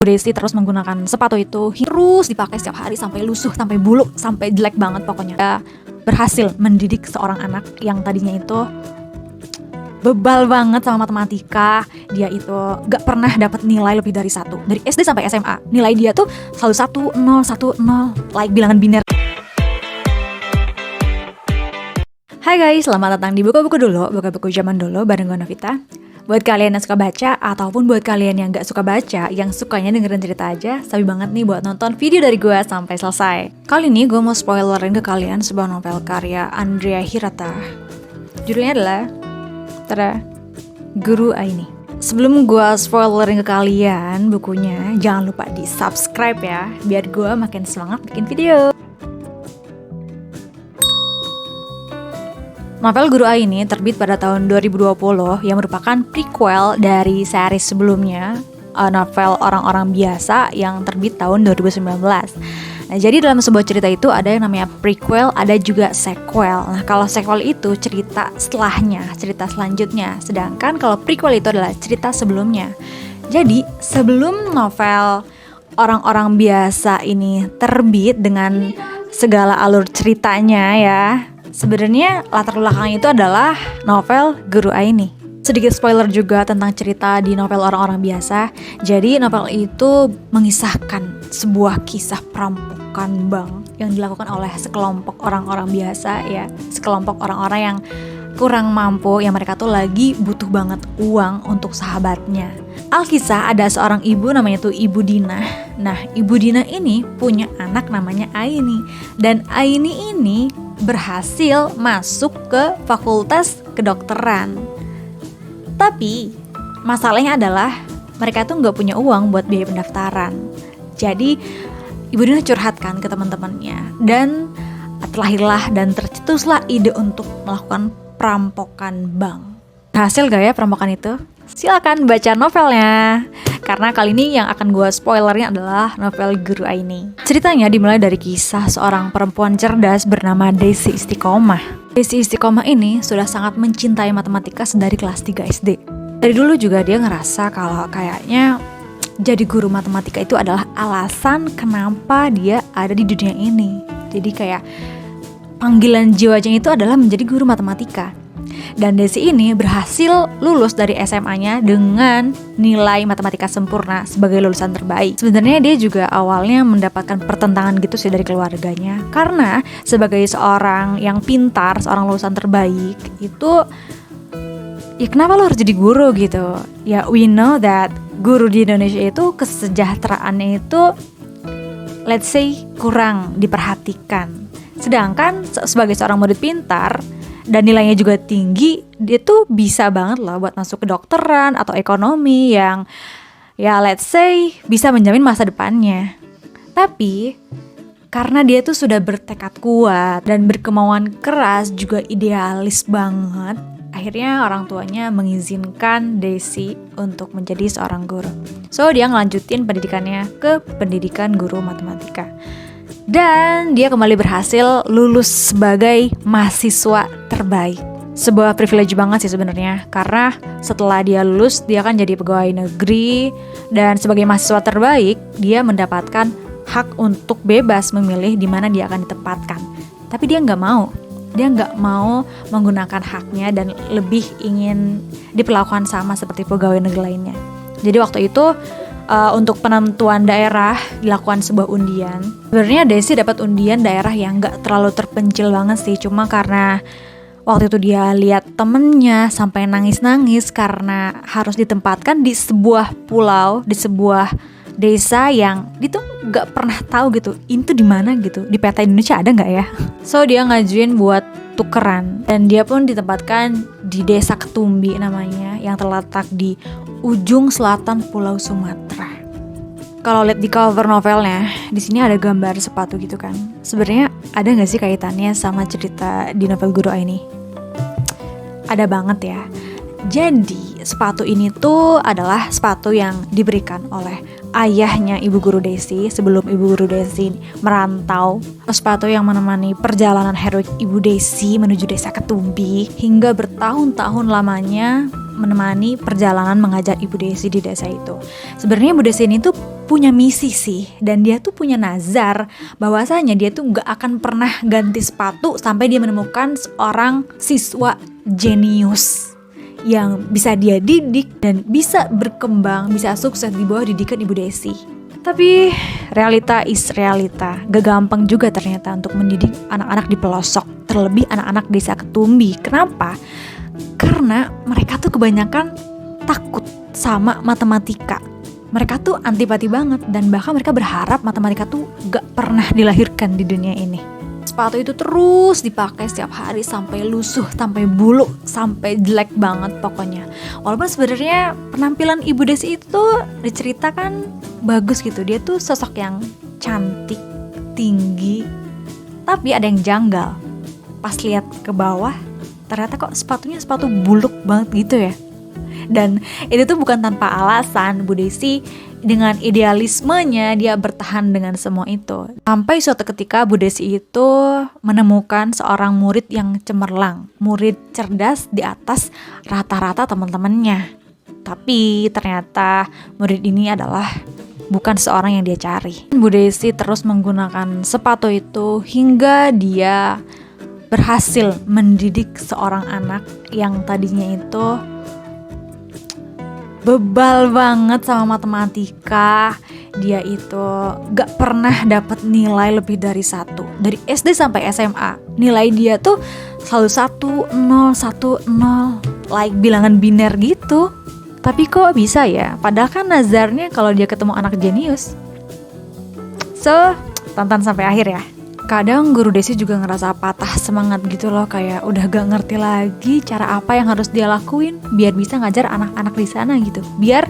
Desi terus menggunakan sepatu itu, terus dipakai setiap hari sampai lusuh, sampai buluk, sampai jelek banget pokoknya. Dia berhasil mendidik seorang anak yang tadinya itu bebal banget sama matematika. Dia itu gak pernah dapat nilai lebih dari 1. Dari SD sampai SMA, nilai dia tuh selalu 1, 0, 1, 0, like bilangan biner. Hai guys, selamat datang di Buku-Buku Dulu, buku-buku zaman dulu bareng gue Novita. Buat kalian yang suka baca, ataupun buat kalian yang gak suka baca, yang sukanya dengerin cerita aja, sabi banget nih buat nonton video dari gue sampai selesai. Kali ini gue mau spoilerin ke kalian sebuah novel karya Andrea Hirata. Judulnya adalah Guru Aini. Sebelum gue spoilerin ke kalian bukunya, jangan lupa di subscribe ya, biar gue makin semangat bikin video. Novel Guru Aini terbit pada tahun 2020 yang merupakan prequel dari series sebelumnya, novel Orang-Orang Biasa yang terbit tahun 2019. Nah, jadi dalam sebuah cerita itu ada yang namanya prequel, ada juga sequel. Nah, kalau sequel itu cerita setelahnya, cerita selanjutnya. Sedangkan kalau prequel itu adalah cerita sebelumnya. Jadi sebelum novel Orang-Orang Biasa ini terbit dengan segala alur ceritanya ya, sebenarnya latar belakangnya itu adalah novel Guru Aini. Sedikit spoiler juga tentang cerita di novel Orang-Orang Biasa. Jadi novel itu mengisahkan sebuah kisah perampokan bank yang dilakukan oleh sekelompok orang-orang biasa ya, sekelompok orang-orang yang kurang mampu, yang mereka tuh lagi butuh banget uang untuk sahabatnya. Alkisah ada seorang ibu namanya tuh Ibu Dina. Nah, Ibu Dina ini punya anak namanya Aini, dan Aini ini berhasil masuk ke fakultas kedokteran. Tapi masalahnya adalah mereka tuh nggak punya uang buat biaya pendaftaran. Jadi Ibu Dina curhatkan ke teman-temannya, dan terlahirlah dan tercetuslah ide untuk melakukan perampokan bank. Hasil gak ya perampokan itu? Silakan baca novelnya, karena kali ini yang akan gue spoilernya adalah novel Guru Aini. Ceritanya dimulai dari kisah seorang perempuan cerdas bernama Desi Istiqomah. Desi Istiqomah ini sudah sangat mencintai matematika sedari kelas 3 SD. Dari dulu juga dia ngerasa kalau kayaknya jadi guru matematika itu adalah alasan kenapa dia ada di dunia ini. Jadi kayak panggilan jiwanya itu adalah menjadi guru matematika. Dan Desi ini berhasil lulus dari SMA-nya dengan nilai matematika sempurna sebagai lulusan terbaik. Sebenarnya dia juga awalnya mendapatkan pertentangan gitu sih dari keluarganya, karena sebagai seorang yang pintar, seorang lulusan terbaik itu, ya kenapa lo harus jadi guru gitu? Ya we know that guru di Indonesia itu kesejahteraannya itu, let's say, kurang diperhatikan. Sedangkan sebagai seorang murid pintar dan nilainya juga tinggi, dia tuh bisa banget loh buat masuk ke kedokteran atau ekonomi yang ya let's say bisa menjamin masa depannya. Tapi karena dia tuh sudah bertekad kuat dan berkemauan keras, juga idealis banget, akhirnya orang tuanya mengizinkan Desi untuk menjadi seorang guru. So dia ngelanjutin pendidikannya ke pendidikan guru matematika. Dan dia kembali berhasil lulus sebagai mahasiswa terbaik. Sebuah privilege banget sih sebenarnya, karena setelah dia lulus dia kan jadi pegawai negeri, dan sebagai mahasiswa terbaik dia mendapatkan hak untuk bebas memilih di mana dia akan ditempatkan. Tapi dia nggak mau menggunakan haknya dan lebih ingin diperlakukan sama seperti pegawai negeri lainnya. Jadi waktu itu untuk penentuan daerah dilakukan sebuah undian. Sebenarnya Desi dapat undian daerah yang gak terlalu terpencil banget sih, cuma karena waktu itu dia lihat temennya sampai nangis-nangis karena harus ditempatkan di sebuah pulau, di sebuah desa yang dia tuh gak pernah tahu gitu, ini tuh di mana gitu, di peta Indonesia ada nggak ya? So dia ngajuin buat tukeran, dan dia pun ditempatkan di desa Ketumbi namanya, yang terletak di ujung selatan Pulau Sumatera. Kalau lihat di cover novelnya, di sini ada gambar sepatu gitu kan. Sebenarnya ada nggak sih kaitannya sama cerita di novel Guru Aini? Ada banget ya. Jadi sepatu ini tuh adalah sepatu yang diberikan oleh ayahnya Ibu Guru Desi sebelum Ibu Guru Desi merantau. Sepatu yang menemani perjalanan heroik Ibu Desi menuju desa Ketumbi hingga bertahun-tahun lamanya menemani perjalanan mengajar Ibu Desi di desa itu. Sebenarnya Ibu Desi ini tuh punya misi sih, dan dia tuh punya nazar bahwasanya dia tuh gak akan pernah ganti sepatu sampai dia menemukan seorang siswa jenius yang bisa dia didik dan bisa berkembang, bisa sukses di bawah didikan Ibu Desi. Tapi realita is realita, gak gampang juga ternyata untuk mendidik anak-anak di pelosok, terlebih anak-anak desa Ketumbi. Kenapa? Karena mereka tuh kebanyakan takut sama matematika. Mereka tuh antipati banget, dan bahkan mereka berharap matematika tuh gak pernah dilahirkan di dunia ini. Sepatu itu terus dipakai setiap hari sampai lusuh, sampai buluk, sampai jelek banget pokoknya. Walaupun sebenarnya penampilan Ibu Desi itu diceritakan bagus gitu. Dia tuh sosok yang cantik, tinggi, tapi ada yang janggal. Pas lihat ke bawah, ternyata kok sepatunya sepatu buluk banget gitu ya. Dan itu tuh bukan tanpa alasan. Bu Desi dengan idealismenya dia bertahan dengan semua itu. Sampai suatu ketika Bu Desi itu menemukan seorang murid yang cemerlang, murid cerdas di atas rata-rata teman-temannya. Tapi ternyata murid ini adalah bukan seorang yang dia cari. Bu Desi terus menggunakan sepatu itu hingga dia berhasil mendidik seorang anak yang tadinya itu bebal banget sama matematika. Dia itu gak pernah dapat nilai lebih dari 1. Dari SD sampai SMA nilai dia tuh selalu 1, 0, 1, 0, like bilangan biner gitu. Tapi kok bisa ya? Padahal kan nazarnya kalau dia ketemu anak jenius. So, tonton sampai akhir ya. Kadang Guru Desi juga ngerasa patah semangat gitu loh, kayak udah gak ngerti lagi cara apa yang harus dia lakuin biar bisa ngajar anak-anak di sana gitu. Biar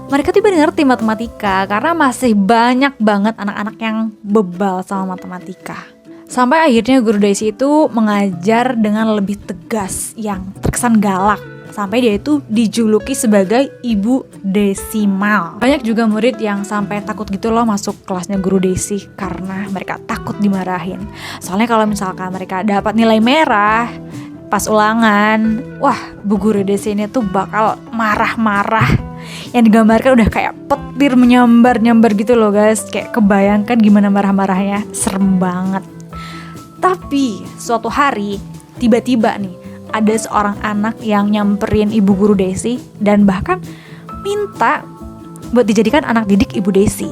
mereka tiba ngerti matematika, karena masih banyak banget anak-anak yang bebal sama matematika. Sampai akhirnya Guru Desi itu mengajar dengan lebih tegas, yang terkesan galak. Sampai dia itu dijuluki sebagai Ibu Desimal. Banyak juga murid yang sampai takut gitu loh masuk kelasnya Guru Desi karena mereka takut dimarahin. Soalnya kalau misalkan mereka dapat nilai merah pas ulangan, wah Bu Guru Desi ini tuh bakal marah-marah. Yang digambarkan udah kayak petir menyambar-nyambar gitu loh guys. Kayak kebayangkan gimana marah-marahnya, serem banget. Tapi suatu hari tiba-tiba nih ada seorang anak yang nyamperin Ibu Guru Desi dan bahkan minta buat dijadikan anak didik Ibu Desi.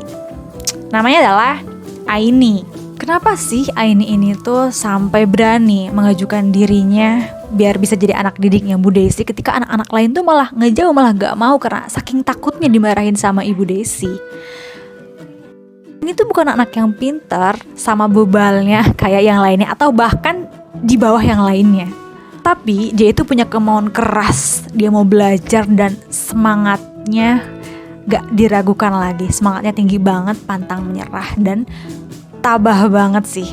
Namanya adalah Aini. Kenapa sih Aini ini tuh sampai berani mengajukan dirinya biar bisa jadi anak didiknya Bu Desi, ketika anak-anak lain tuh malah ngejauh, malah gak mau karena saking takutnya dimarahin sama Ibu Desi. Ini tuh bukan anak yang pintar sama bebalnya kayak yang lainnya, atau bahkan di bawah yang lainnya. Tapi dia itu punya kemauan keras, dia mau belajar dan semangatnya gak diragukan lagi. Semangatnya tinggi banget, pantang menyerah dan tabah banget sih.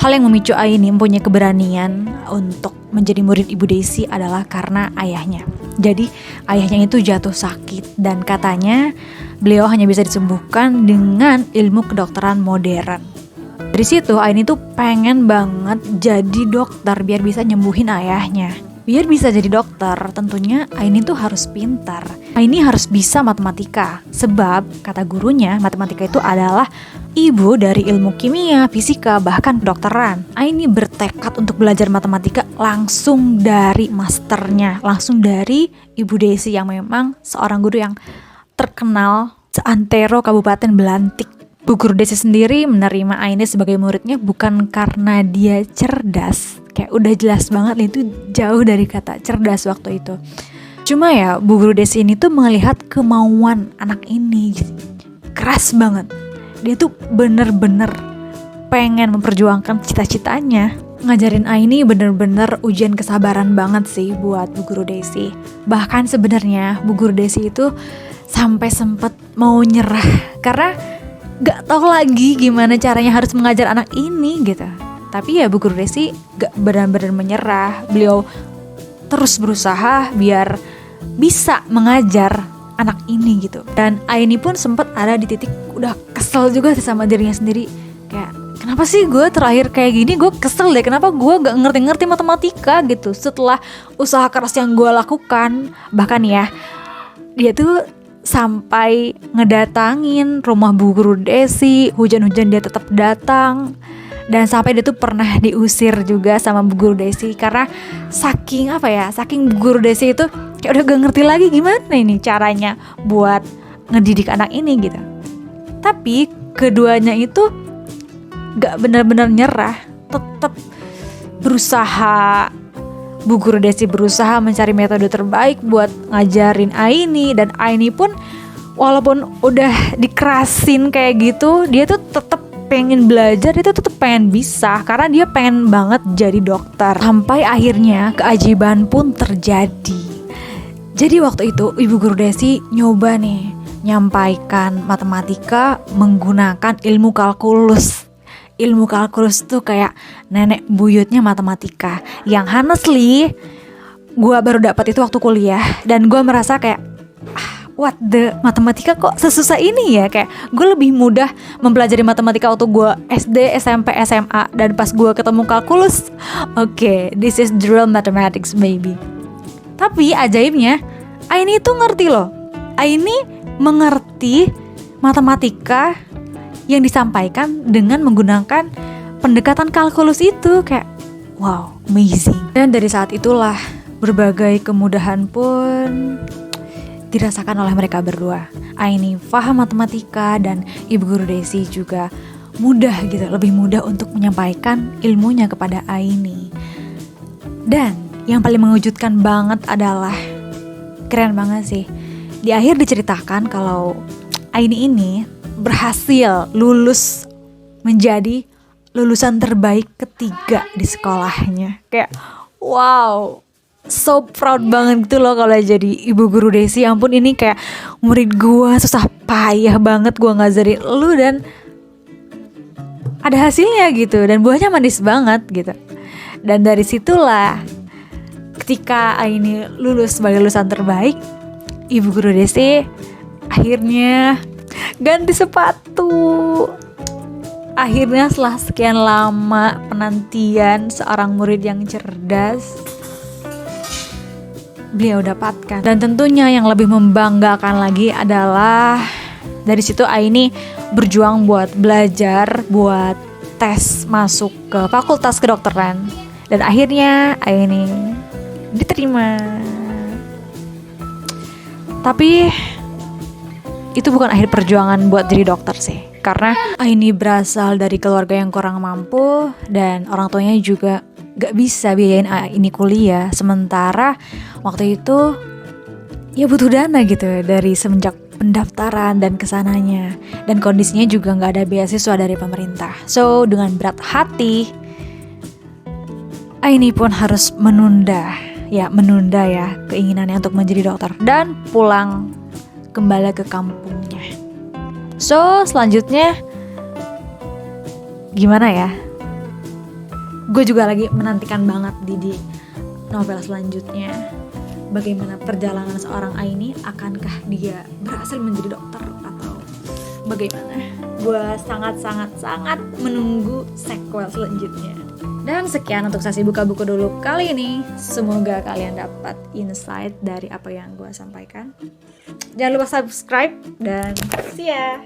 Hal yang memicu Aini mempunyai keberanian untuk menjadi murid Ibu Desi adalah karena ayahnya. Jadi ayahnya itu jatuh sakit dan katanya beliau hanya bisa disembuhkan dengan ilmu kedokteran modern. Dari situ Aini tuh pengen banget jadi dokter biar bisa nyembuhin ayahnya. Biar bisa jadi dokter tentunya Aini tuh harus pintar. Aini harus bisa matematika. Sebab kata gurunya matematika itu adalah ibu dari ilmu kimia, fisika, bahkan kedokteran. Aini bertekad untuk belajar matematika langsung dari masternya, langsung dari Ibu Desi yang memang seorang guru yang terkenal seantero Kabupaten Belantik. Bu Guru Desi sendiri menerima Aini sebagai muridnya bukan karena dia cerdas. Kayak udah jelas banget nih, itu jauh dari kata cerdas waktu itu. Cuma ya Bu Guru Desi ini tuh melihat kemauan anak ini keras banget. Dia tuh bener-bener pengen memperjuangkan cita-citanya. Ngajarin Aini bener-bener ujian kesabaran banget sih buat Bu Guru Desi. Bahkan sebenarnya Bu Guru Desi itu sampai sempet mau nyerah karena gak tahu lagi gimana caranya harus mengajar anak ini gitu. Tapi ya Bu Guru Desi gak benar-benar menyerah. Beliau terus berusaha biar bisa mengajar anak ini gitu. Dan Aini pun sempat ada di titik udah kesel juga sama dirinya sendiri. Kayak kenapa sih gue terakhir kayak gini, gue kesel deh. Kenapa gue gak ngerti-ngerti matematika gitu setelah usaha keras yang gue lakukan. Bahkan ya dia tuh sampai ngedatangin rumah Bu Guru Desi, hujan-hujan dia tetap datang. Dan sampai dia tuh pernah diusir juga sama Bu Guru Desi karena saking Bu Guru Desi itu kayak udah gak ngerti lagi gimana ini caranya buat ngedidik anak ini gitu. Tapi keduanya itu gak benar-benar nyerah, tetap berusaha. Bu Guru Desi berusaha mencari metode terbaik buat ngajarin Aini, dan Aini pun walaupun udah dikerasin kayak gitu, dia tuh tetap pengen belajar, dia tuh tetap pengen bisa karena dia pengen banget jadi dokter. Sampai akhirnya keajaiban pun terjadi. Jadi waktu itu Ibu Guru Desi nyoba nih nyampaikan matematika menggunakan ilmu kalkulus. Ilmu kalkulus tuh kayak nenek buyutnya matematika, yang honestly gue baru dapat itu waktu kuliah, dan gue merasa kayak what the, matematika kok sesusah ini ya. Kayak gue lebih mudah mempelajari matematika waktu gue SD, SMP, SMA, dan pas gue ketemu kalkulus, okay, this is the real mathematics baby. Tapi ajaibnya Aini tuh ngerti loh. Aini mengerti matematika yang disampaikan dengan menggunakan pendekatan kalkulus itu. Kayak wow, amazing. Dan dari saat itulah berbagai kemudahan pun dirasakan oleh mereka berdua. Aini paham matematika dan Ibu Guru Desi juga mudah gitu, lebih mudah untuk menyampaikan ilmunya kepada Aini. Dan yang paling mengejutkan banget adalah, keren banget sih, di akhir diceritakan kalau Aini ini berhasil lulus menjadi lulusan terbaik ketiga di sekolahnya. Kayak wow, so proud banget gitu loh kalau jadi Ibu Guru Desi. Ampun, ini kayak murid gue susah payah banget gue ngajarin lu, dan ada hasilnya gitu, dan buahnya manis banget gitu. Dan dari situlah ketika Aini lulus sebagai lulusan terbaik, Ibu Guru Desi akhirnya ganti sepatu. Akhirnya setelah sekian lama penantian seorang murid yang cerdas, beliau dapatkan. Dan tentunya yang lebih membanggakan lagi adalah dari situ Aini berjuang buat belajar, buat tes masuk ke fakultas kedokteran, dan akhirnya Aini diterima. Tapi itu bukan akhir perjuangan buat jadi dokter sih, karena Aini berasal dari keluarga yang kurang mampu dan orang tuanya juga gak bisa biayain Aini kuliah. Sementara waktu itu ya butuh dana gitu dari semenjak pendaftaran dan kesananya, dan kondisinya juga gak ada beasiswa dari pemerintah. So dengan berat hati Aini pun harus menunda ya keinginannya untuk menjadi dokter dan pulang kembali ke kampungnya. So selanjutnya gimana ya? Gue juga lagi menantikan banget di novel selanjutnya. Bagaimana perjalanan seorang Aini? Akankah dia berhasil menjadi dokter atau bagaimana? Gue sangat menunggu sequel selanjutnya. Dan sekian untuk sesi buka buku dulu kali ini. Semoga kalian dapat insight dari apa yang gue sampaikan. Jangan lupa subscribe dan see ya.